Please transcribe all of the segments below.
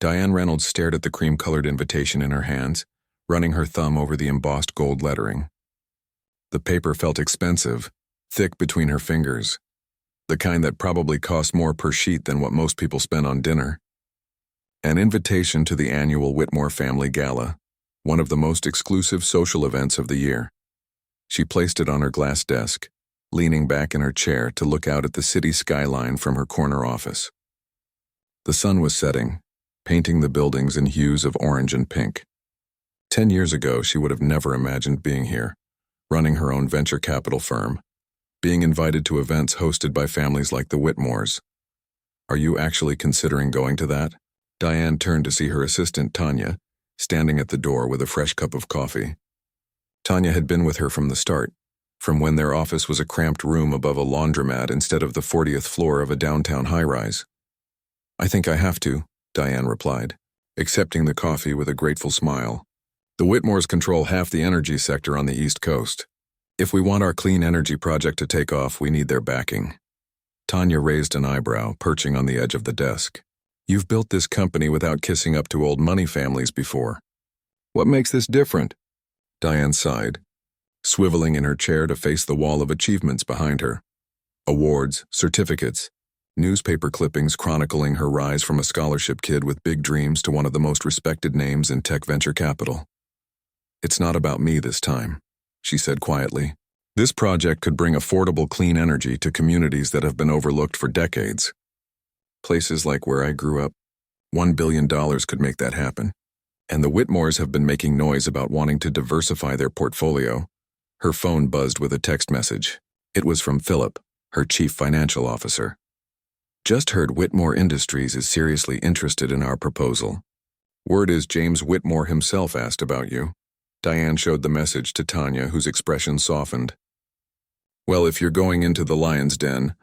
Diane Reynolds stared at the cream-colored invitation in her hands, running her thumb over the embossed gold lettering. The paper felt expensive, thick between her fingers, the kind that probably cost more per sheet than what most people spend on dinner. An invitation to the annual Whitmore Family Gala, one of the most exclusive social events of the year. She placed it on her glass desk, leaning back in her chair to look out at the city skyline from her corner office. The sun was setting, painting the buildings in hues of orange and pink. 10 years ago, she would have never imagined being here, running her own venture capital firm, being invited to events hosted by families like the Whitmores. Are you actually considering going to that? Diane turned to see her assistant, Tanya, standing at the door with a fresh cup of coffee. Tanya had been with her from the start, from when their office was a cramped room above a laundromat instead of the 40th floor of a downtown high-rise. I think I have to, Diane replied, accepting the coffee with a grateful smile. The Whitmores control half the energy sector on the East Coast. If we want our clean energy project to take off, we need their backing. Tanya raised an eyebrow, perching on the edge of the desk. You've built this company without kissing up to old money families before. What makes this different? Diane sighed, swiveling in her chair to face the wall of achievements behind her. Awards, certificates, newspaper clippings chronicling her rise from a scholarship kid with big dreams to one of the most respected names in tech venture capital. It's not about me this time, she said quietly. This project could bring affordable clean energy to communities that have been overlooked for decades. Places like where I grew up, $1 billion could make that happen. And the Whitmores have been making noise about wanting to diversify their portfolio. Her phone buzzed with a text message. It was from Philip, her chief financial officer. Just heard Whitmore Industries is seriously interested in our proposal. Word is James Whitmore himself asked about you. Diane showed the message to Tanya, whose expression softened. Well, if you're going into the lion's den,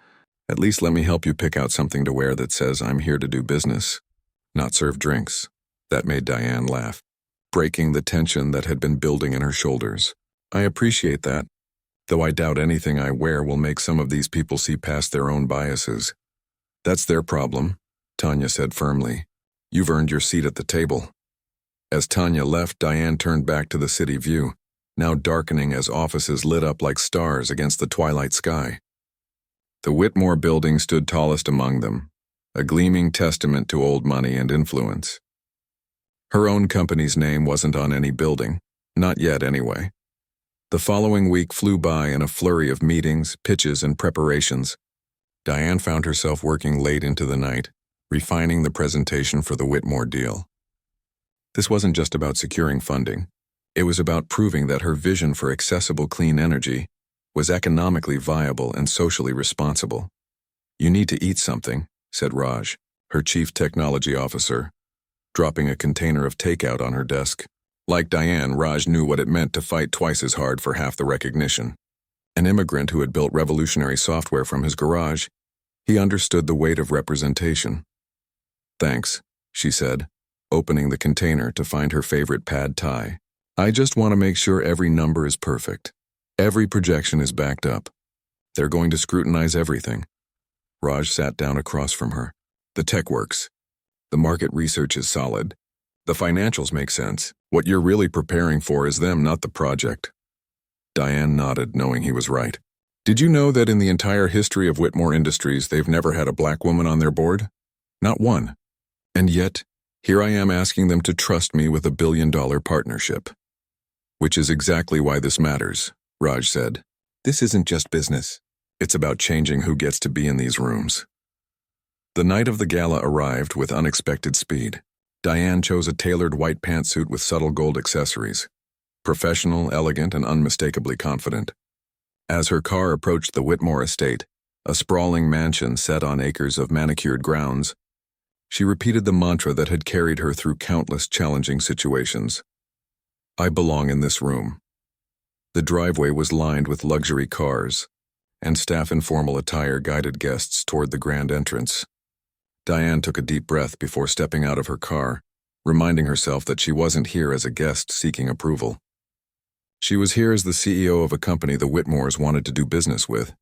at least let me help you pick out something to wear that says I'm here to do business, not serve drinks. That made Diane laugh, breaking the tension that had been building in her shoulders. I appreciate that, though I doubt anything I wear will make some of these people see past their own biases. That's their problem, Tanya said firmly. You've earned your seat at the table. As Tanya left, Diane turned back to the city view, now darkening as offices lit up like stars against the twilight sky. The Whitmore building stood tallest among them, a gleaming testament to old money and influence. Her own company's name wasn't on any building, not yet anyway. The following week flew by in a flurry of meetings, pitches, and preparations. Diane found herself working late into the night, refining the presentation for the Whitmore deal. This wasn't just about securing funding. It was about proving that her vision for accessible clean energy was economically viable and socially responsible. You need to eat something, said Raj, her chief technology officer, dropping a container of takeout on her desk. Like Diane, Raj knew what it meant to fight twice as hard for half the recognition. An immigrant who had built revolutionary software from his garage, he understood the weight of representation. Thanks, she said, opening the container to find her favorite pad thai. I just want to make sure every number is perfect. Every projection is backed up. They're going to scrutinize everything. Raj sat down across from her. The tech works. The market research is solid. The financials make sense. What you're really preparing for is them, not the project. Diane nodded, knowing he was right. Did you know that in the entire history of Whitmore Industries, they've never had a black woman on their board? Not one. And yet, here I am asking them to trust me with $1 billion partnership. Which is exactly why this matters, Raj said. This isn't just business. It's about changing who gets to be in these rooms. The night of the gala arrived with unexpected speed. Diane chose a tailored white pantsuit with subtle gold accessories. Professional, elegant, and unmistakably confident. As her car approached the Whitmore estate, a sprawling mansion set on acres of manicured grounds, she repeated the mantra that had carried her through countless challenging situations. I belong in this room. The driveway was lined with luxury cars, and staff in formal attire guided guests toward the grand entrance. Diane took a deep breath before stepping out of her car, reminding herself that she wasn't here as a guest seeking approval. She was here as the CEO of a company the Whitmores wanted to do business with.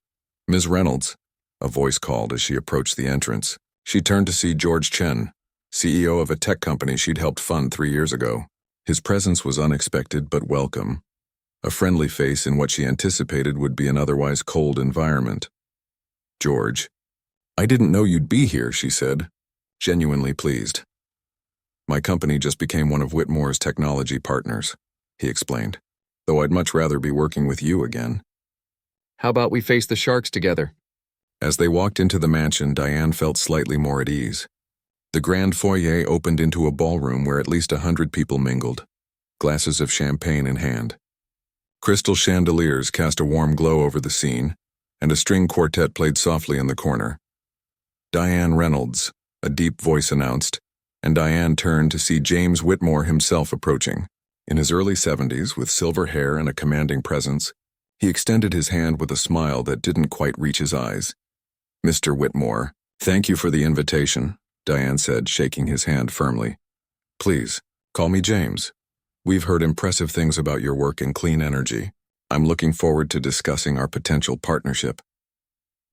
Ms. Reynolds, a voice called as she approached the entrance. She turned to see George Chen, CEO of a tech company she'd helped fund 3 years ago. His presence was unexpected but welcome, a friendly face in what she anticipated would be an otherwise cold environment. "George, I didn't know you'd be here," she said, genuinely pleased. "My company just became one of Whitmore's technology partners," he explained, "though I'd much rather be working with you again." How about we face the sharks together? As they walked into the mansion, Diane felt slightly more at ease. The grand foyer opened into a ballroom where at least 100 people mingled, glasses of champagne in hand. Crystal chandeliers cast a warm glow over the scene, and a string quartet played softly in the corner. "Diane Reynolds," a deep voice announced, and Diane turned to see James Whitmore himself approaching. In his early 70s, with silver hair and a commanding presence, he extended his hand with a smile that didn't quite reach his eyes. "Mr. Whitmore, thank you for the invitation," Diane said, shaking his hand firmly. "Please, call me James. We've heard impressive things about your work in clean energy. I'm looking forward to discussing our potential partnership."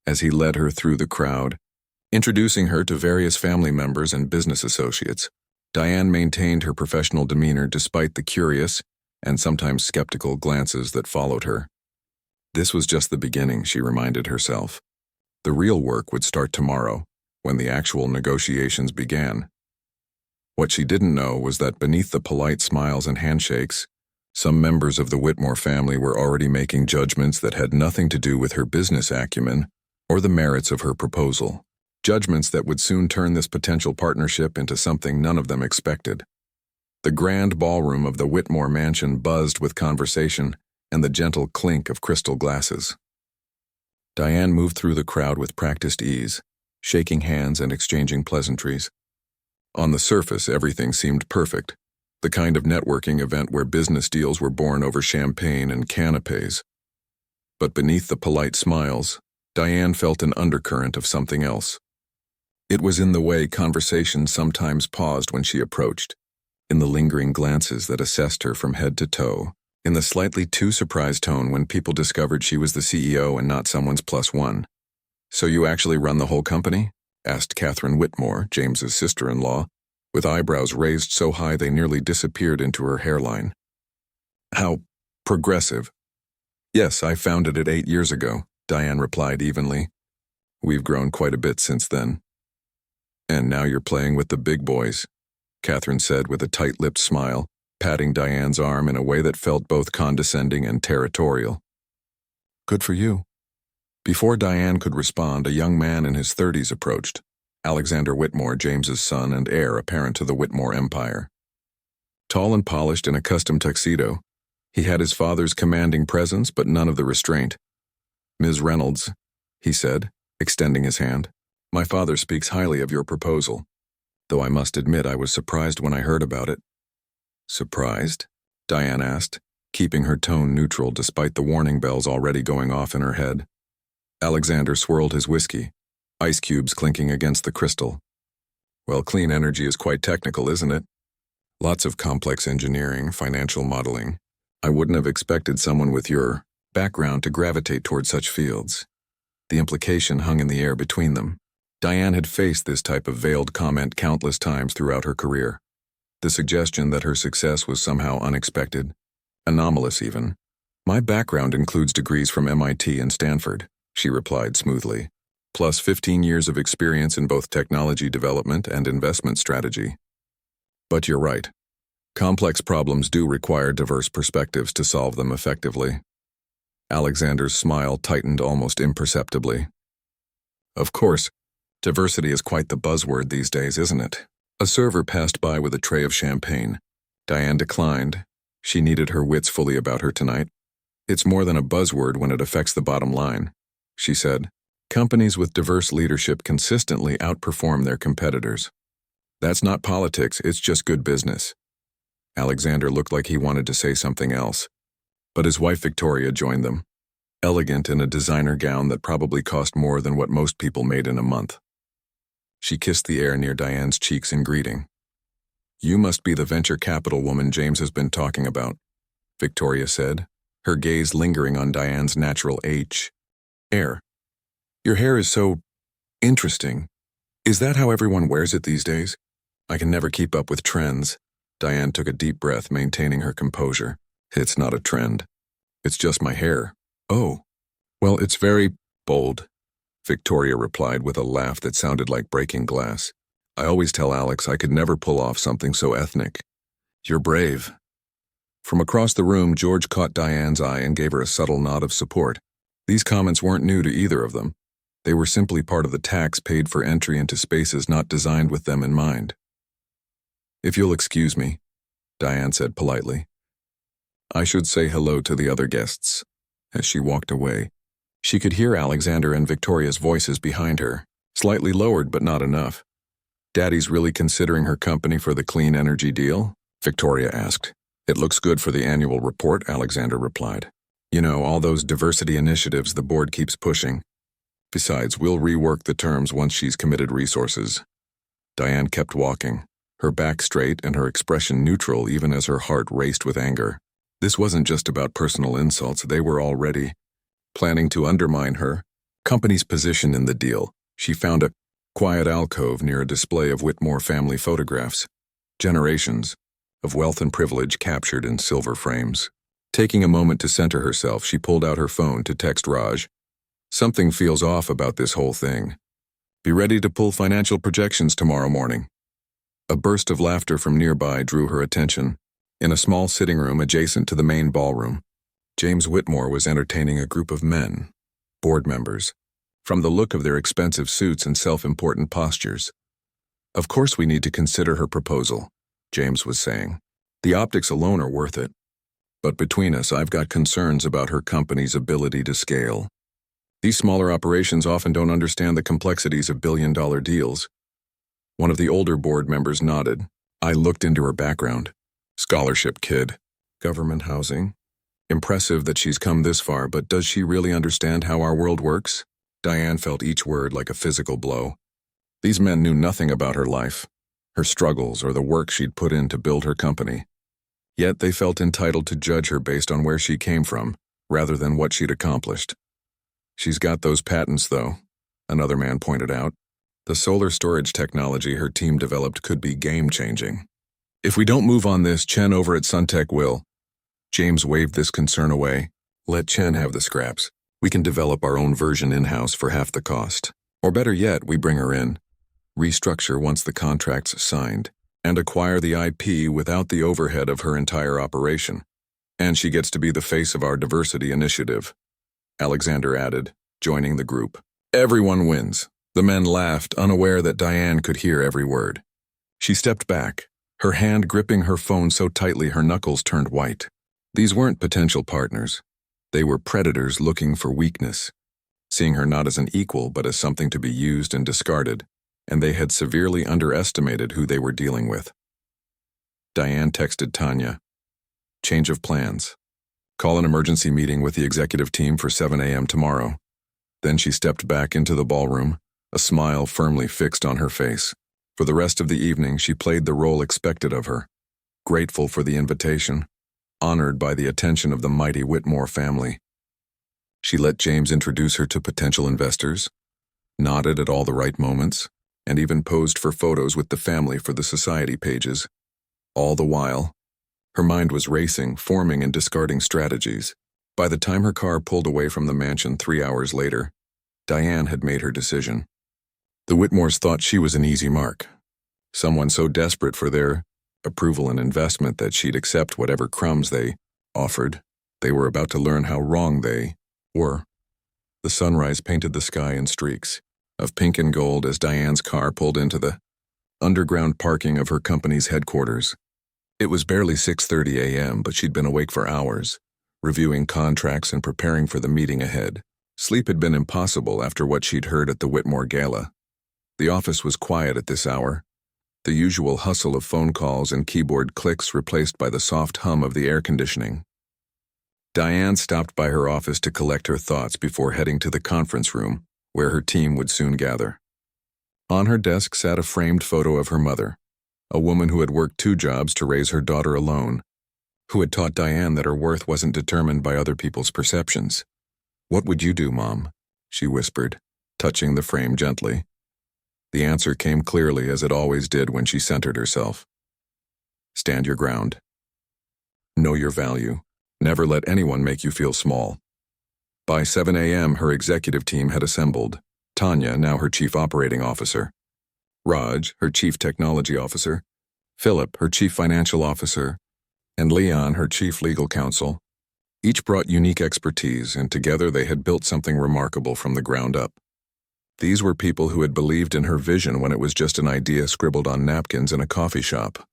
As he led her through the crowd, introducing her to various family members and business associates, Diane maintained her professional demeanor despite the curious and sometimes skeptical glances that followed her. This was just the beginning, she reminded herself. The real work would start tomorrow, when the actual negotiations began. What she didn't know was that beneath the polite smiles and handshakes, some members of the Whitmore family were already making judgments that had nothing to do with her business acumen or the merits of her proposal. Judgments that would soon turn this potential partnership into something none of them expected. The grand ballroom of the Whitmore mansion buzzed with conversation and the gentle clink of crystal glasses. Diane moved through the crowd with practiced ease, shaking hands and exchanging pleasantries. On the surface, everything seemed perfect, the kind of networking event where business deals were born over champagne and canapes. But beneath the polite smiles, Diane felt an undercurrent of something else. It was in the way conversation sometimes paused when she approached, in the lingering glances that assessed her from head to toe, in the slightly too surprised tone when people discovered she was the CEO and not someone's plus one. "So you actually run the whole company?" asked Catherine Whitmore, James's sister-in-law, with eyebrows raised so high they nearly disappeared into her hairline. "How progressive." "Yes, I founded it 8 years ago," Diane replied evenly. "We've grown quite a bit since then." "And now you're playing with the big boys," Catherine said with a tight-lipped smile, patting Diane's arm in a way that felt both condescending and territorial. "Good for you." Before Diane could respond, a young man in his 30s approached, Alexander Whitmore, James's son and heir apparent to the Whitmore empire. Tall and polished in a custom tuxedo, he had his father's commanding presence but none of the restraint. "Ms. Reynolds," he said, extending his hand, "my father speaks highly of your proposal, though I must admit I was surprised when I heard about it." "Surprised?" Diane asked, keeping her tone neutral despite the warning bells already going off in her head. Alexander swirled his whiskey, ice cubes clinking against the crystal. "Well, clean energy is quite technical, isn't it? Lots of complex engineering, financial modeling. I wouldn't have expected someone with your background to gravitate toward such fields." The implication hung in the air between them. Diane had faced this type of veiled comment countless times throughout her career. The suggestion that her success was somehow unexpected, anomalous even. "My background includes degrees from MIT and Stanford," she replied smoothly, "plus 15 years of experience in both technology development and investment strategy. But you're right. Complex problems do require diverse perspectives to solve them effectively." Alexander's smile tightened almost imperceptibly. "Of course, diversity is quite the buzzword these days, isn't it?" A server passed by with a tray of champagne. Diane declined. She needed her wits fully about her tonight. "It's more than a buzzword when it affects the bottom line," she said. "Companies with diverse leadership consistently outperform their competitors. That's not politics, it's just good business." Alexander looked like he wanted to say something else, but his wife Victoria joined them, elegant in a designer gown that probably cost more than what most people made in a month. She kissed the air near Diane's cheeks in greeting. "You must be the venture capital woman James has been talking about," Victoria said, her gaze lingering on Diane's natural hair. "Your hair is so interesting. Is that how everyone wears it these days?" I can never keep up with trends. Diane took a deep breath, maintaining her composure. It's not a trend. It's just my hair. Oh. Well, it's very bold, Victoria replied with a laugh that sounded like breaking glass. I always tell Alex I could never pull off something so ethnic. You're brave. From across the room, George caught Diane's eye and gave her a subtle nod of support. These comments weren't new to either of them. They were simply part of the tax paid for entry into spaces not designed with them in mind. If you'll excuse me, Diane said politely. I should say hello to the other guests. As she walked away, she could hear Alexander and Victoria's voices behind her, slightly lowered but not enough. Daddy's really considering her company for the clean energy deal? Victoria asked. It looks good for the annual report, Alexander replied. You know, all those diversity initiatives the board keeps pushing. Besides, we'll rework the terms once she's committed resources. Diane kept walking, her back straight and her expression neutral even as her heart raced with anger. This wasn't just about personal insults, they were already planning to undermine her company's position in the deal. She found a quiet alcove near a display of Whitmore family photographs. Generations of wealth and privilege captured in silver frames. Taking a moment to center herself, she pulled out her phone to text Raj. Something feels off about this whole thing. Be ready to pull financial projections tomorrow morning. A burst of laughter from nearby drew her attention. In a small sitting room adjacent to the main ballroom, James Whitmore was entertaining a group of men, board members, from the look of their expensive suits and self-important postures. Of course we need to consider her proposal, James was saying. The optics alone are worth it. But between us, I've got concerns about her company's ability to scale. These smaller operations often don't understand the complexities of billion-dollar deals. One of the older board members nodded. I looked into her background. Scholarship kid. Government housing. Impressive that she's come this far, but does she really understand how our world works? Diane felt each word like a physical blow. These men knew nothing about her life, her struggles, or the work she'd put in to build her company. Yet they felt entitled to judge her based on where she came from, rather than what she'd accomplished. She's got those patents, though, another man pointed out. The solar storage technology her team developed could be game-changing. If we don't move on this, Chen over at Suntech will. James waved this concern away. Let Chen have the scraps. We can develop our own version in-house for half the cost. Or better yet, we bring her in, restructure once the contract's signed, and acquire the IP without the overhead of her entire operation. And she gets to be the face of our diversity initiative. Alexander added, joining the group. Everyone wins. The men laughed, unaware that Diane could hear every word. She stepped back, her hand gripping her phone so tightly her knuckles turned white. These weren't potential partners. They were predators looking for weakness, seeing her not as an equal but as something to be used and discarded, and they had severely underestimated who they were dealing with. Diane texted Tanya. Change of plans. Call an emergency meeting with the executive team for 7 a.m. tomorrow. Then she stepped back into the ballroom, a smile firmly fixed on her face. For the rest of the evening, she played the role expected of her, grateful for the invitation, honored by the attention of the mighty Whitmore family. She let James introduce her to potential investors, nodded at all the right moments, and even posed for photos with the family for the society pages. All the while, her mind was racing, forming and discarding strategies. By the time her car pulled away from the mansion 3 hours later, Diane had made her decision. The Whitmores thought she was an easy mark, someone so desperate for their approval and investment that she'd accept whatever crumbs they offered. They were about to learn how wrong they were. The sunrise painted the sky in streaks of pink and gold as Diane's car pulled into the underground parking of her company's headquarters. It was barely 6:30 a.m., but she'd been awake for hours, reviewing contracts and preparing for the meeting ahead. Sleep had been impossible after what she'd heard at the Whitmore Gala. The office was quiet at this hour, the usual hustle of phone calls and keyboard clicks replaced by the soft hum of the air conditioning. Diane stopped by her office to collect her thoughts before heading to the conference room, where her team would soon gather. On her desk sat a framed photo of her mother, a woman who had worked 2 jobs to raise her daughter alone, who had taught Diane that her worth wasn't determined by other people's perceptions. "What would you do, Mom?" she whispered, touching the frame gently. The answer came clearly, as it always did when she centered herself. Stand your ground. Know your value. Never let anyone make you feel small. By 7 a.m., her executive team had assembled. Tanya, now her chief operating officer. Raj, her chief technology officer. Philip, her chief financial officer. And Leon, her chief legal counsel. Each brought unique expertise, and together they had built something remarkable from the ground up. These were people who had believed in her vision when it was just an idea scribbled on napkins in a coffee shop.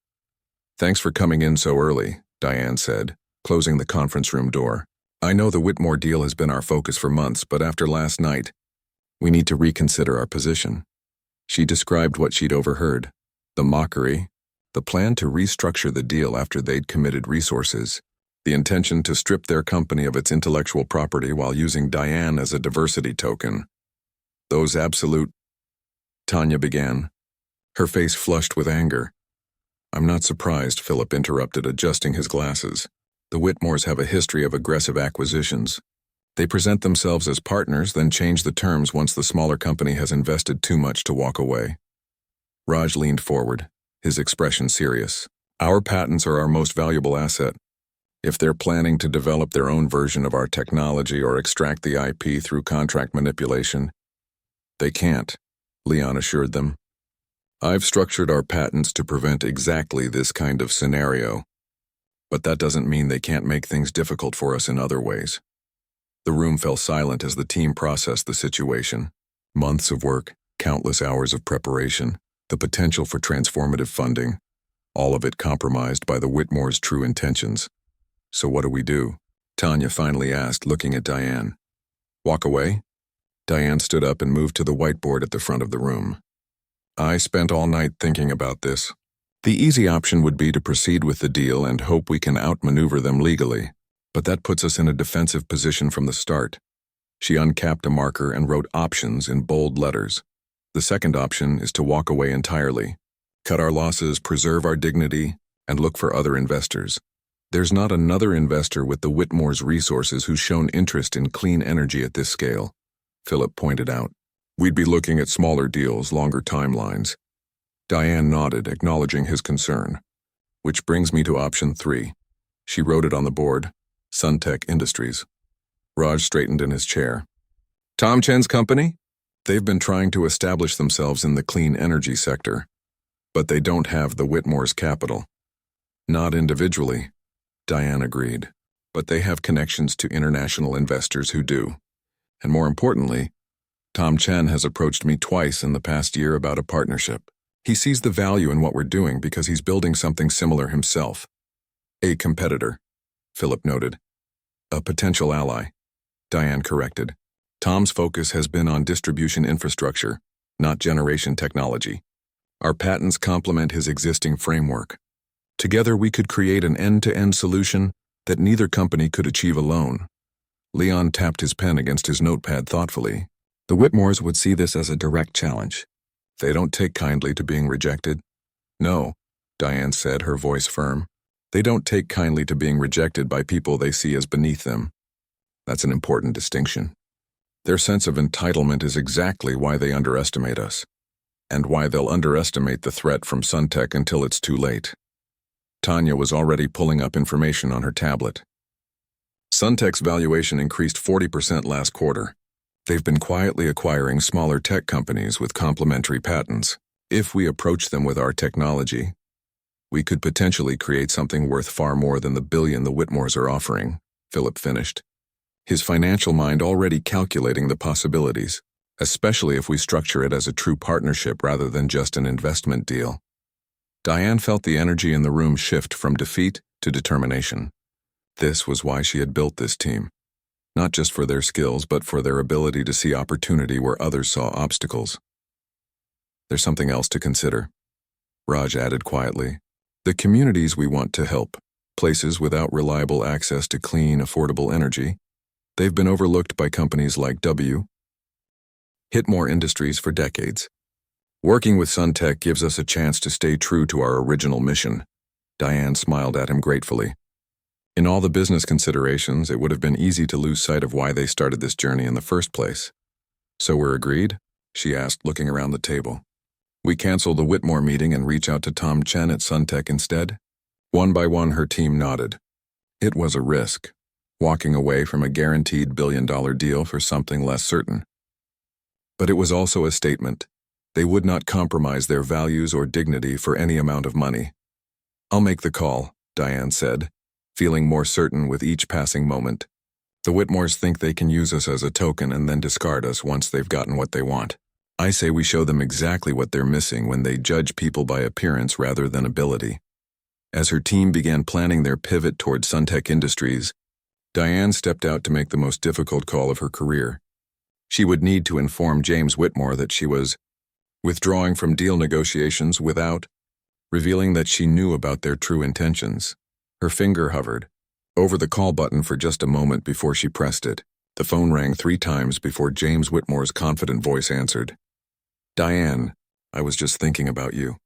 "Thanks for coming in so early," Diane said, closing the conference room door. "I know the Whitmore deal has been our focus for months, but after last night, we need to reconsider our position." She described what she'd overheard: the mockery, the plan to restructure the deal after they'd committed resources, the intention to strip their company of its intellectual property while using Diane as a diversity token. Those absolute... Tanya began, her face flushed with anger. "I'm not surprised," Philip interrupted, adjusting his glasses. "The Whitmores have a history of aggressive acquisitions. They present themselves as partners, then change the terms once the smaller company has invested too much to walk away." Raj leaned forward, his expression serious. "Our patents are our most valuable asset. If they're planning to develop their own version of our technology or extract the IP through contract manipulation, they can't," Leon assured them. "I've structured our patents to prevent exactly this kind of scenario, but that doesn't mean they can't make things difficult for us in other ways." The room fell silent as the team processed the situation. Months of work, countless hours of preparation, the potential for transformative funding, all of it compromised by the Whitmores' true intentions. "So what do?" Tanya finally asked, looking at Diane. "Walk away?" Diane stood up and moved to the whiteboard at the front of the room. "I spent all night thinking about this. The easy option would be to proceed with the deal and hope we can outmaneuver them legally, but that puts us in a defensive position from the start." She uncapped a marker and wrote options in bold letters. "The second option is to walk away entirely, cut our losses, preserve our dignity, and look for other investors. There's not another investor with the Whitmores' resources who's shown interest in clean energy at this scale," Philip pointed out. "We'd be looking at smaller deals, longer timelines." Diane nodded, acknowledging his concern. "Which brings me to option 3. She wrote it on the board: Suntech Industries. Raj straightened in his chair. "Tom Chen's company? They've been trying to establish themselves in the clean energy sector, but they don't have the Whitmores' capital." "Not individually," Diane agreed, "but they have connections to international investors who do. And more importantly, Tom Chen has approached me twice in the past year about a partnership. He sees the value in what we're doing because he's building something similar himself." "A competitor," Philip noted. "A potential ally," Diane corrected. "Tom's focus has been on distribution infrastructure, not generation technology. Our patents complement his existing framework. Together we could create an end-to-end solution that neither company could achieve alone." Leon tapped his pen against his notepad thoughtfully. "The Whitmores would see this as a direct challenge. They don't take kindly to being rejected." "No," Diane said, her voice firm. "They don't take kindly to being rejected by people they see as beneath them. That's an important distinction. Their sense of entitlement is exactly why they underestimate us, and why they'll underestimate the threat from Suntech until it's too late." Tanya was already pulling up information on her tablet. "Suntech's valuation increased 40% last quarter. They've been quietly acquiring smaller tech companies with complementary patents. If we approach them with our technology, we could potentially create something worth far more than the billion the Whitmores are offering," Philip finished, his financial mind already calculating the possibilities, especially if we structure it as a true partnership rather than just an investment deal. Diane felt the energy in the room shift from defeat to determination. This was why she had built this team. Not just for their skills, but for their ability to see opportunity where others saw obstacles. "There's something else to consider," Raj added quietly. "The communities we want to help, places without reliable access to clean, affordable energy, they've been overlooked by companies like Whitmore Industries for decades. Working with Suntech gives us a chance to stay true to our original mission." Diane smiled at him gratefully. In all the business considerations, it would have been easy to lose sight of why they started this journey in the first place. "So we're agreed?" she asked, looking around the table. We cancel the Whitmore meeting and reach out to Tom Chen at Suntech instead? One by one, her team nodded. It was a risk, walking away from a guaranteed billion-dollar deal for something less certain. But it was also a statement. They would not compromise their values or dignity for any amount of money. I'll make the call, Diane said, feeling more certain with each passing moment. The Whitmores think they can use us as a token and then discard us once they've gotten what they want. I say we show them exactly what they're missing when they judge people by appearance rather than ability. As her team began planning their pivot toward Suntech Industries, Diane stepped out to make the most difficult call of her career. She would need to inform James Whitmore that she was withdrawing from deal negotiations without revealing that she knew about their true intentions. Her finger hovered over the call button for just a moment before she pressed it. The phone rang 3 times before James Whitmore's confident voice answered. Diane, I was just thinking about you.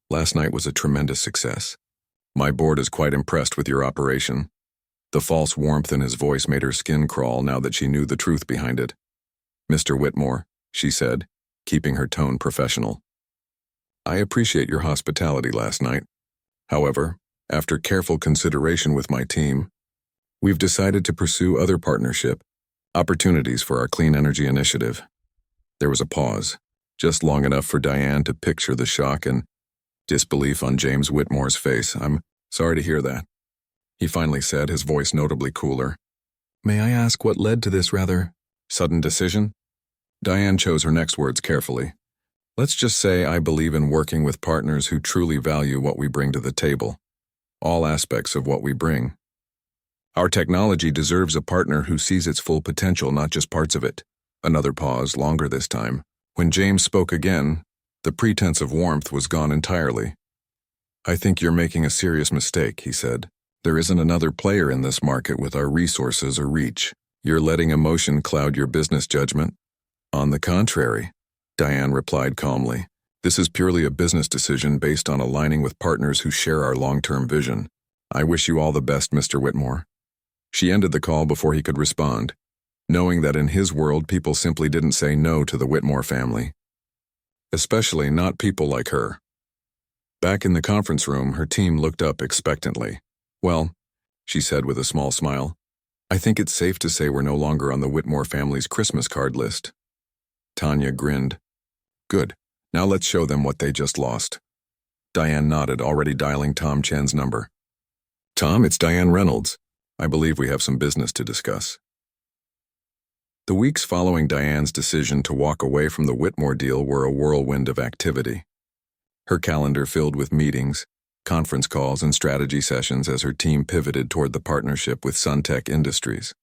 Last night was a tremendous success. My board is quite impressed with your operation. The false warmth in his voice made her skin crawl now that she knew the truth behind it. Mr. Whitmore, she said, keeping her tone professional. I appreciate your hospitality last night. However, after careful consideration with my team, we've decided to pursue other partnership opportunities for our clean energy initiative. There was a pause, just long enough for Diane to picture the shock and disbelief on James Whitmore's face. I'm sorry to hear that, he finally said, his voice notably cooler. May I ask what led to this rather sudden decision? Diane chose her next words carefully. Let's just say I believe in working with partners who truly value what we bring to the table. All aspects of what we bring. Our technology deserves a partner who sees its full potential, not just parts of it. Another pause, longer this time. When James spoke again, the pretense of warmth was gone entirely. I think you're making a serious mistake, he said. There isn't another player in this market with our resources or reach. You're letting emotion cloud your business judgment. On the contrary, Diane replied calmly. This is purely a business decision based on aligning with partners who share our long-term vision. I wish you all the best, Mr. Whitmore. She ended the call before he could respond, knowing that in his world people simply didn't say no to the Whitmore family. Especially not people like her. Back in the conference room, her team looked up expectantly. Well, she said with a small smile, I think it's safe to say we're no longer on the Whitmore family's Christmas card list. Tanya grinned. Good. Now let's show them what they just lost. Diane nodded, already dialing Tom Chen's number. Tom, it's Diane Reynolds. I believe we have some business to discuss. The weeks following Diane's decision to walk away from the Whitmore deal were a whirlwind of activity. Her calendar filled with meetings, conference calls, and strategy sessions as her team pivoted toward the partnership with Suntech Industries.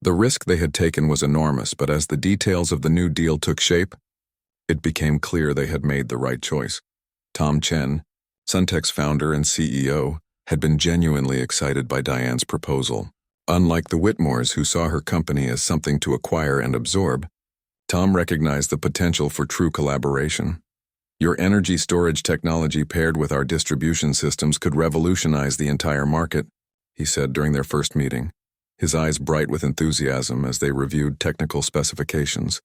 The risk they had taken was enormous, but as the details of the new deal took shape, it became clear they had made the right choice. Tom Chen, Suntech's founder and CEO, had been genuinely excited by Diane's proposal. Unlike the Whitmores, who saw her company as something to acquire and absorb, Tom recognized the potential for true collaboration. Your energy storage technology paired with our distribution systems could revolutionize the entire market, he said during their first meeting, his eyes bright with enthusiasm as they reviewed technical specifications.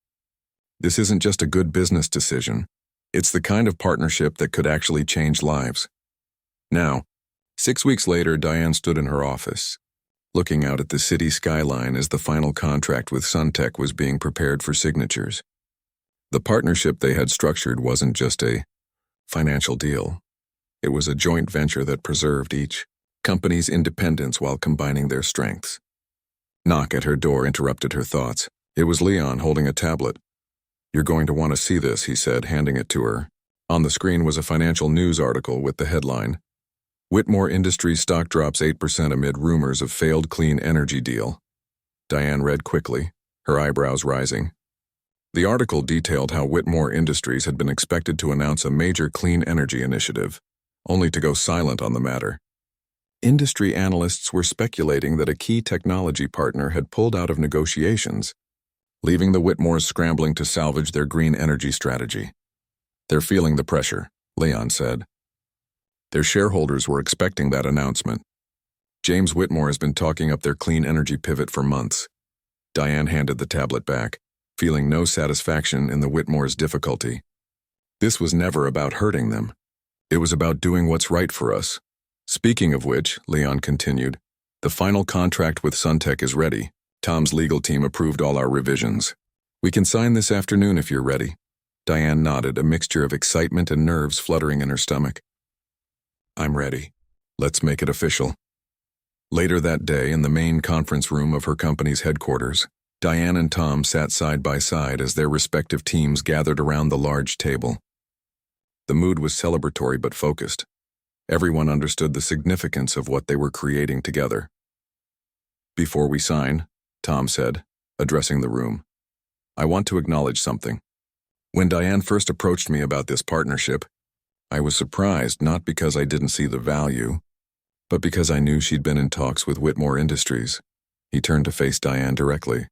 This isn't just a good business decision. It's the kind of partnership that could actually change lives. Now, 6 weeks later, Diane stood in her office, looking out at the city skyline as the final contract with Suntech was being prepared for signatures. The partnership they had structured wasn't just a financial deal. It was a joint venture that preserved each company's independence while combining their strengths. Knock at her door interrupted her thoughts. It was Leon holding a tablet. You're going to want to see this, he said, handing it to her. On the screen was a financial news article with the headline, Whitmore Industries stock drops 8% amid rumors of failed clean energy deal. Diane read quickly, her eyebrows rising. The article detailed how Whitmore Industries had been expected to announce a major clean energy initiative, only to go silent on the matter. Industry analysts were speculating that a key technology partner had pulled out of negotiations, leaving the Whitmores scrambling to salvage their green energy strategy. They're feeling the pressure, Leon said. Their shareholders were expecting that announcement. James Whitmore has been talking up their clean energy pivot for months. Diane handed the tablet back, feeling no satisfaction in the Whitmores' difficulty. This was never about hurting them. It was about doing what's right for us. Speaking of which, Leon continued, the final contract with Suntech is ready. Tom's legal team approved all our revisions. We can sign this afternoon if you're ready. Diane nodded, a mixture of excitement and nerves fluttering in her stomach. I'm ready. Let's make it official. Later that day, in the main conference room of her company's headquarters, Diane and Tom sat side by side as their respective teams gathered around the large table. The mood was celebratory but focused. Everyone understood the significance of what they were creating together. Before we sign, Tom said, addressing the room, I want to acknowledge something. When Diane first approached me about this partnership, I was surprised not because I didn't see the value, but because I knew she'd been in talks with Whitmore Industries. He turned to face Diane directly.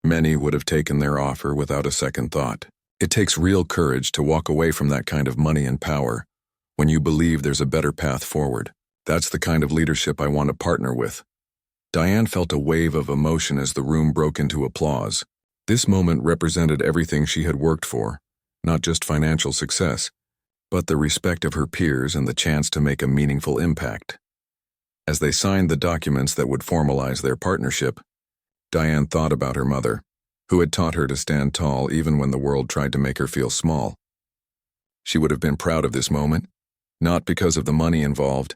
Many would have taken their offer without a second thought. It takes real courage to walk away from that kind of money and power when you believe there's a better path forward. That's the kind of leadership I want to partner with. Diane felt a wave of emotion as the room broke into applause. This moment represented everything she had worked for, not just financial success, but the respect of her peers and the chance to make a meaningful impact. As they signed the documents that would formalize their partnership, Diane thought about her mother, who had taught her to stand tall even when the world tried to make her feel small. She would have been proud of this moment, not because of the money involved,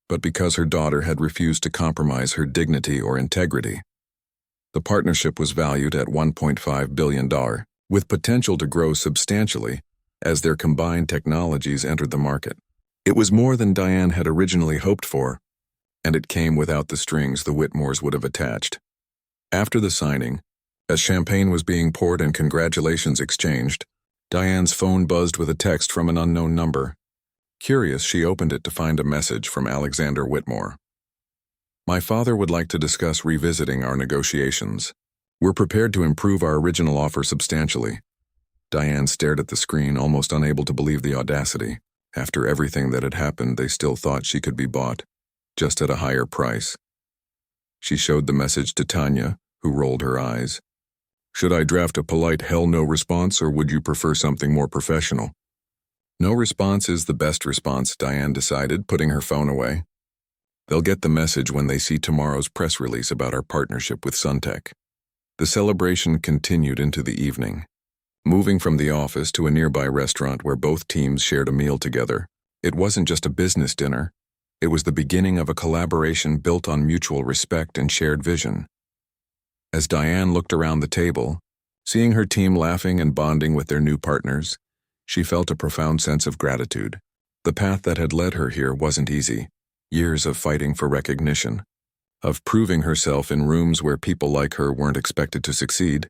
but because her daughter had refused to compromise her dignity or integrity. The partnership was valued at $1.5 billion, with potential to grow substantially as their combined technologies entered the market. It was more than Diane had originally hoped for, and it came without the strings the Whitmores would have attached. After the signing, as champagne was being poured and congratulations exchanged, Diane's phone buzzed with a text from an unknown number. Curious, she opened it to find a message from Alexander Whitmore. My father would like to discuss revisiting our negotiations. We're prepared to improve our original offer substantially. Diane stared at the screen, almost unable to believe the audacity. After everything that had happened, they still thought she could be bought, just at a higher price. She showed the message to Tanya, who rolled her eyes. Should I draft a polite hell no response, or would you prefer something more professional? No response is the best response, Diane decided, putting her phone away. They'll get the message when they see tomorrow's press release about our partnership with Suntech. The celebration continued into the evening. Moving from the office to a nearby restaurant where both teams shared a meal together, it wasn't just a business dinner. It was the beginning of a collaboration built on mutual respect and shared vision. As Diane looked around the table, seeing her team laughing and bonding with their new partners, she felt a profound sense of gratitude. The path that had led her here wasn't easy. Years of fighting for recognition, of proving herself in rooms where people like her weren't expected to succeed,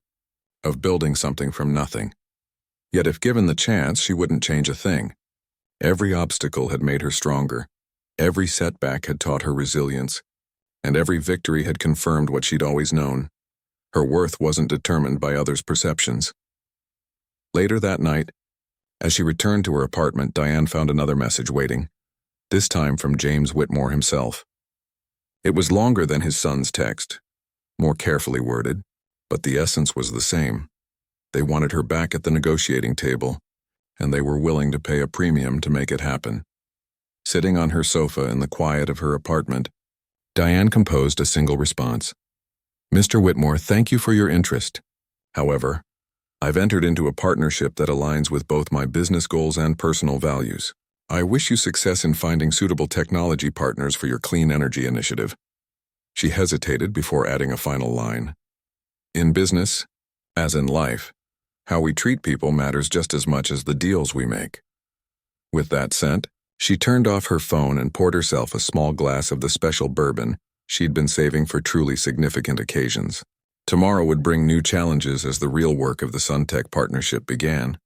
of building something from nothing. Yet if given the chance, she wouldn't change a thing. Every obstacle had made her stronger. Every setback had taught her resilience, and every victory had confirmed what she'd always known. Her worth wasn't determined by others' perceptions. Later that night, as she returned to her apartment, Diane found another message waiting, this time from James Whitmore himself. It was longer than his son's text, more carefully worded, but the essence was the same. They wanted her back at the negotiating table, and they were willing to pay a premium to make it happen. Sitting on her sofa in the quiet of her apartment, Diane composed a single response. Mr. Whitmore, thank you for your interest. However, I've entered into a partnership that aligns with both my business goals and personal values. I wish you success in finding suitable technology partners for your clean energy initiative. She hesitated before adding a final line. In business, as in life, how we treat people matters just as much as the deals we make. With that sent, she turned off her phone and poured herself a small glass of the special bourbon she'd been saving for truly significant occasions. Tomorrow would bring new challenges as the real work of the Suntech partnership began.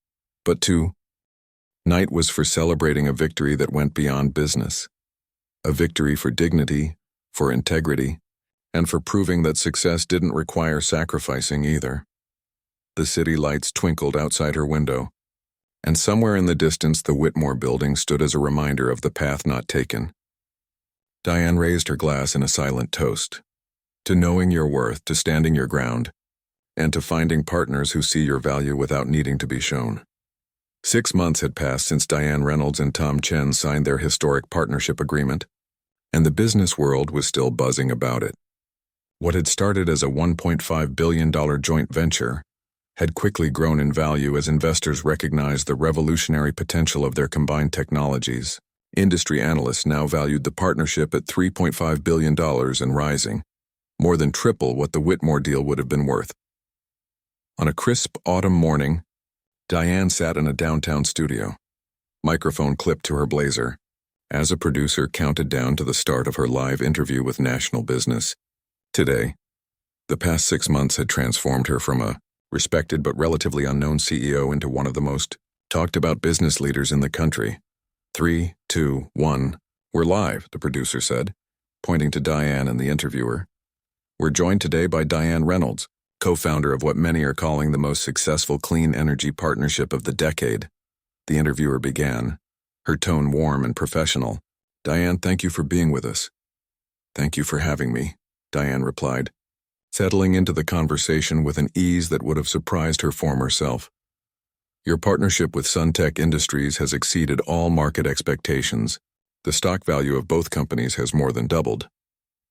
But tonight was for celebrating a victory that went beyond business. A victory for dignity, for integrity, and for proving that success didn't require sacrificing either. The city lights twinkled outside her window, and somewhere in the distance the Whitmore building stood as a reminder of the path not taken. Diane raised her glass in a silent toast. To knowing your worth, to standing your ground, and to finding partners who see your value without needing to be shown. 6 months had passed since Diane Reynolds and Tom Chen signed their historic partnership agreement, and the business world was still buzzing about it. What had started as a $1.5 billion joint venture had quickly grown in value as investors recognized the revolutionary potential of their combined technologies. Industry analysts now valued the partnership at $3.5 billion and rising, more than triple what the Whitmore deal would have been worth. On a crisp autumn morning, Diane sat in a downtown studio, microphone clipped to her blazer, as a producer counted down to the start of her live interview with National Business. Today, the past 6 months had transformed her from a respected but relatively unknown CEO into one of the most talked-about business leaders in the country. 3, 2, 1, we're live, the producer said, pointing to Diane and the interviewer. We're joined today by Diane Reynolds, co-founder of what many are calling the most successful clean energy partnership of the decade. The interviewer began, her tone warm and professional. Diane, thank you for being with us. Thank you for having me, Diane replied, settling into the conversation with an ease that would have surprised her former self. Your partnership with Suntech Industries has exceeded all market expectations. The stock value of both companies has more than doubled.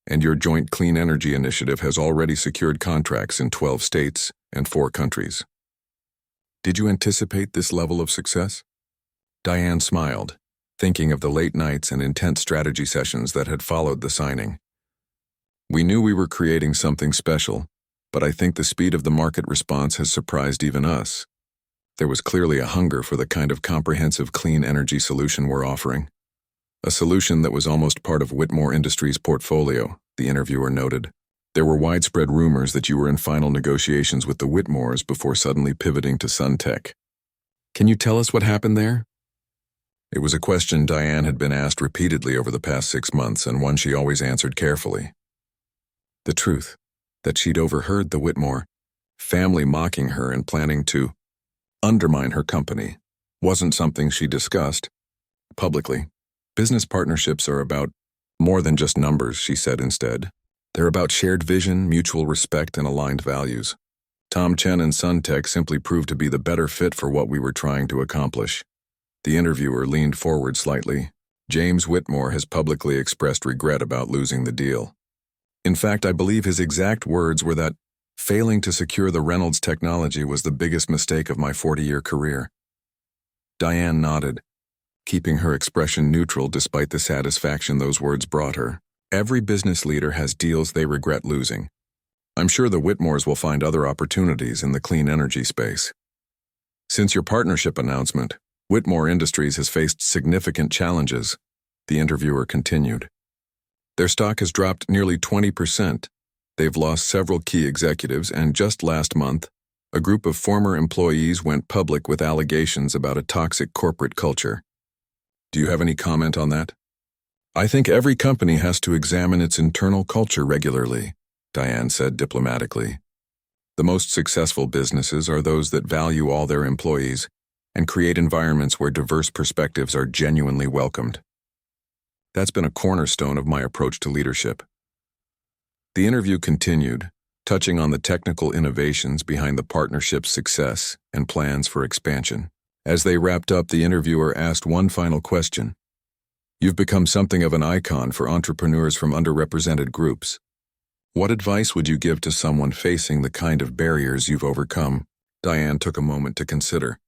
And your joint clean energy initiative has already secured contracts in 12 states and 4 countries. Did you anticipate this level of success? Diane smiled, thinking of the late nights and intense strategy sessions that had followed the signing. We knew we were creating something special, but I think the speed of the market response has surprised even us. There was clearly a hunger for the kind of comprehensive clean energy solution we're offering. A solution that was almost part of Whitmore Industries' portfolio, the interviewer noted. There were widespread rumors that you were in final negotiations with the Whitmores before suddenly pivoting to Suntech. Can you tell us what happened there? It was a question Diane had been asked repeatedly over the past 6 months, and one she always answered carefully. The truth, that she'd overheard the Whitmore family mocking her and planning to undermine her company, wasn't something she discussed publicly. Business partnerships are about more than just numbers, she said instead. They're about shared vision, mutual respect, and aligned values. Tom Chen and Suntech simply proved to be the better fit for what we were trying to accomplish. The interviewer leaned forward slightly. James Whitmore has publicly expressed regret about losing the deal. In fact, I believe his exact words were that failing to secure the Reynolds technology was the biggest mistake of my 40-year career. Diane nodded, keeping her expression neutral despite the satisfaction those words brought her. Every business leader has deals they regret losing. I'm sure the Whitmores will find other opportunities in the clean energy space. Since your partnership announcement, Whitmore Industries has faced significant challenges, the interviewer continued. Their stock has dropped nearly 20%. They've lost several key executives, and just last month, a group of former employees went public with allegations about a toxic corporate culture. Do you have any comment on that? I think every company has to examine its internal culture regularly, Diane said diplomatically. The most successful businesses are those that value all their employees and create environments where diverse perspectives are genuinely welcomed. That's been a cornerstone of my approach to leadership. The interview continued, touching on the technical innovations behind the partnership's success and plans for expansion. As they wrapped up, the interviewer asked one final question. You've become something of an icon for entrepreneurs from underrepresented groups. What advice would you give to someone facing the kind of barriers you've overcome? Diane took a moment to consider.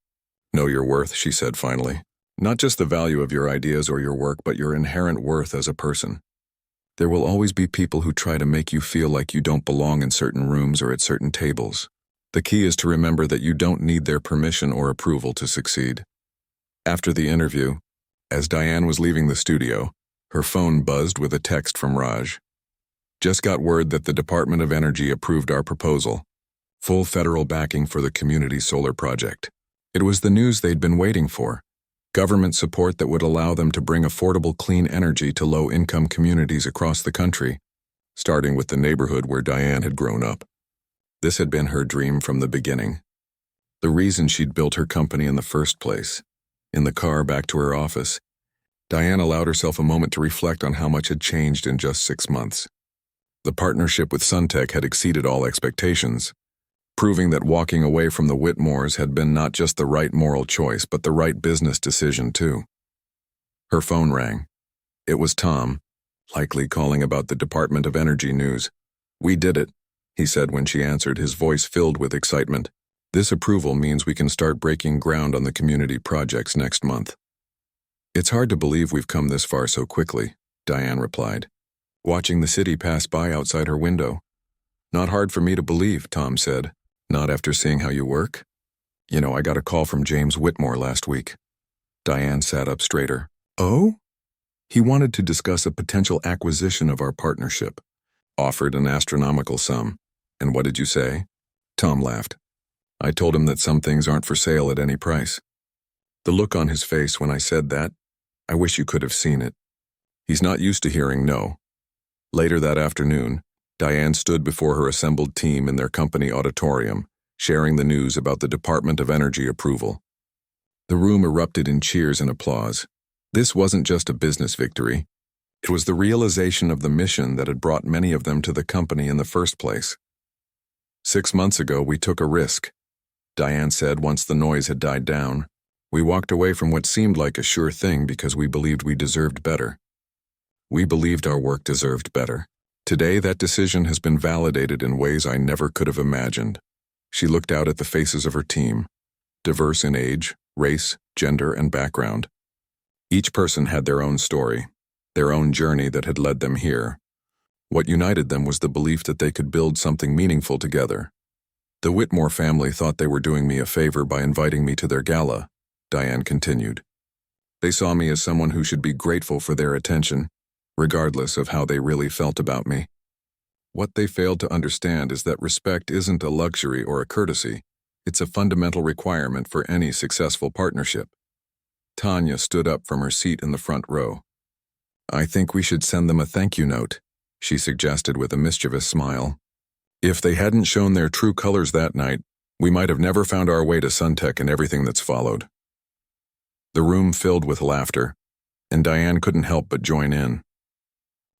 Know your worth, she said finally. Not just the value of your ideas or your work, but your inherent worth as a person. There will always be people who try to make you feel like you don't belong in certain rooms or at certain tables. The key is to remember that you don't need their permission or approval to succeed. After the interview, as Diane was leaving the studio, her phone buzzed with a text from Raj. Just got word that the Department of Energy approved our proposal. Full federal backing for the community solar project. It was the news they'd been waiting for. Government support that would allow them to bring affordable clean energy to low-income communities across the country, starting with the neighborhood where Diane had grown up. This had been her dream from the beginning. The reason she'd built her company in the first place. In the car back to her office, Diane allowed herself a moment to reflect on how much had changed in just 6 months. The partnership with Suntech had exceeded all expectations. proving that walking away from the Whitmores had been not just the right moral choice but the right business decision too. Her phone rang. It was Tom, likely calling about the Department of Energy news. "We did it," he said when she answered, his voice filled with excitement. "This approval means we can start breaking ground on the community projects next month." "It's hard to believe we've come this far so quickly," Diane replied, watching the city pass by outside her window. "Not hard for me to believe," Tom said. "Not after seeing how you work?" "You know, I got a call from James Whitmore last week." Diane sat up straighter. "Oh?" "He wanted to discuss a potential acquisition of our partnership. Offered an astronomical sum." "And what did you say?" Tom laughed. "I told him that some things aren't for sale at any price." The look on his face when I said that, I wish you could have seen it. He's not used to hearing no. Later that afternoon, Diane stood before her assembled team in their company auditorium, sharing the news about the Department of Energy approval. The room erupted in cheers and applause. This wasn't just a business victory. It was the realization of the mission that had brought many of them to the company in the first place. "6 months ago, we took a risk," Diane said once the noise had died down. "We walked away from what seemed like a sure thing because we believed we deserved better. We believed our work deserved better. Today, that decision has been validated in ways I never could have imagined." She looked out at the faces of her team, diverse in age, race, gender, and background. Each person had their own story, their own journey that had led them here. What united them was the belief that they could build something meaningful together. "The Whitmore family thought they were doing me a favor by inviting me to their gala," Diane continued. "They saw me as someone who should be grateful for their attention, regardless of how they really felt about me. What they failed to understand is that respect isn't a luxury or a courtesy. It's a fundamental requirement for any successful partnership." Tanya stood up from her seat in the front row. "I think we should send them a thank you note," she suggested with a mischievous smile. "If they hadn't shown their true colors that night, we might have never found our way to Suntech and everything that's followed." The room filled with laughter, and Diane couldn't help but join in.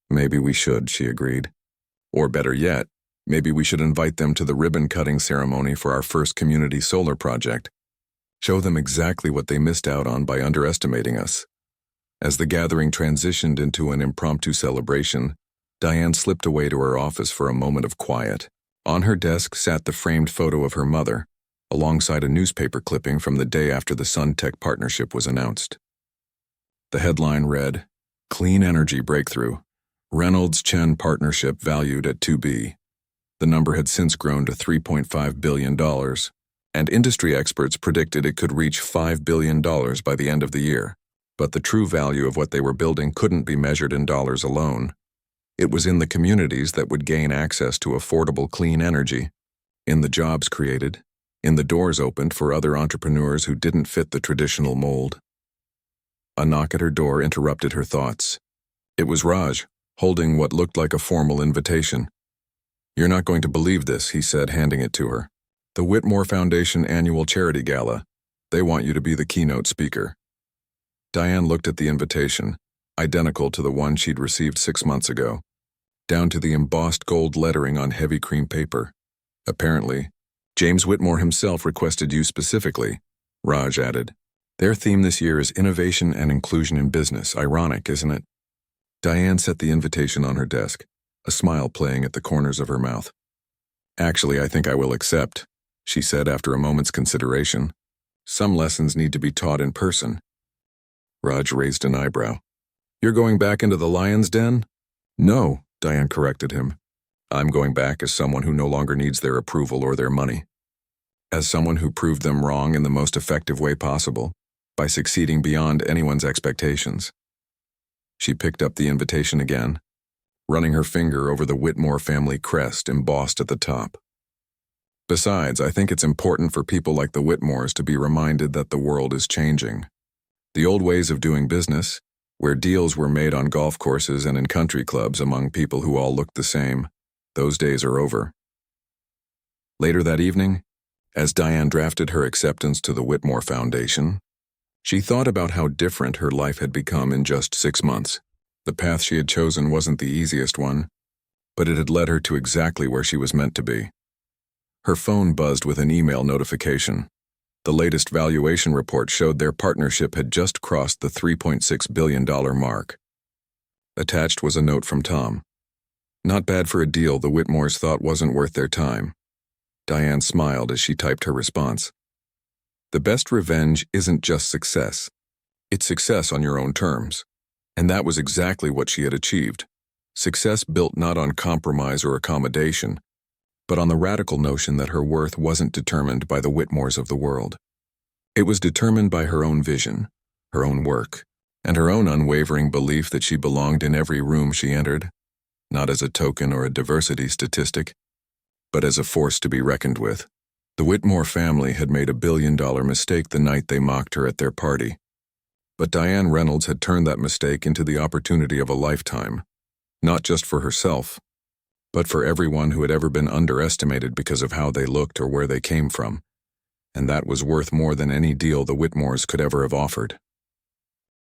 "Maybe we should," she agreed. "Or better yet, maybe we should invite them to the ribbon-cutting ceremony for our first community solar project. Show them exactly what they missed out on by underestimating us." As the gathering transitioned into an impromptu celebration, Diane slipped away to her office for a moment of quiet. On her desk sat the framed photo of her mother, alongside a newspaper clipping from the day after the Suntech partnership was announced. The headline read, "Clean Energy Breakthrough. Reynolds-Chen Partnership Valued at $2 billion. The number had since grown to $3.5 billion, and industry experts predicted it could reach $5 billion by the end of the year. But the true value of what they were building couldn't be measured in dollars alone. It was in the communities that would gain access to affordable clean energy, in the jobs created, in the doors opened for other entrepreneurs who didn't fit the traditional mold." A knock at her door interrupted her thoughts. It was Raj, holding what looked like a formal invitation. "You're not going to believe this," he said, handing it to her. "The Whitmore Foundation Annual Charity Gala. They want you to be the keynote speaker." Diane looked at the invitation, identical to the one she'd received 6 months ago, down to the embossed gold lettering on heavy cream paper. "Apparently, James Whitmore himself requested you specifically," Raj added. "Their theme this year is innovation and inclusion in business. Ironic, isn't it?" Diane set the invitation on her desk, a smile playing at the corners of her mouth. "Actually, I think I will accept," she said after a moment's consideration. "Some lessons need to be taught in person." Raj raised an eyebrow. "You're going back into the lion's den?" "No," Diane corrected him. "I'm going back as someone who no longer needs their approval or their money. As someone who proved them wrong in the most effective way possible, by succeeding beyond anyone's expectations." She picked up the invitation again, running her finger over the Whitmore family crest embossed at the top. "Besides, I think it's important for people like the Whitmores to be reminded that the world is changing. The old ways of doing business, where deals were made on golf courses and in country clubs among people who all looked the same, those days are over." Later that evening, as Diane drafted her acceptance to the Whitmore Foundation, she thought about how different her life had become in just 6 months. The path she had chosen wasn't the easiest one, but it had led her to exactly where she was meant to be. Her phone buzzed with an email notification. The latest valuation report showed their partnership had just crossed the $3.6 billion mark. Attached was a note from Tom. Not bad for a deal the Whitmores thought wasn't worth their time. Diane smiled as she typed her response. The best revenge isn't just success. It's success on your own terms. And that was exactly what she had achieved. Success built not on compromise or accommodation, but on the radical notion that her worth wasn't determined by the Whitmores of the world. It was determined by her own vision, her own work, and her own unwavering belief that she belonged in every room she entered, not as a token or a diversity statistic, but as a force to be reckoned with. The Whitmore family had made a billion-dollar mistake the night they mocked her at their party. But Diane Reynolds had turned that mistake into the opportunity of a lifetime, not just for herself, but for everyone who had ever been underestimated because of how they looked or where they came from, and that was worth more than any deal the Whitmores could ever have offered.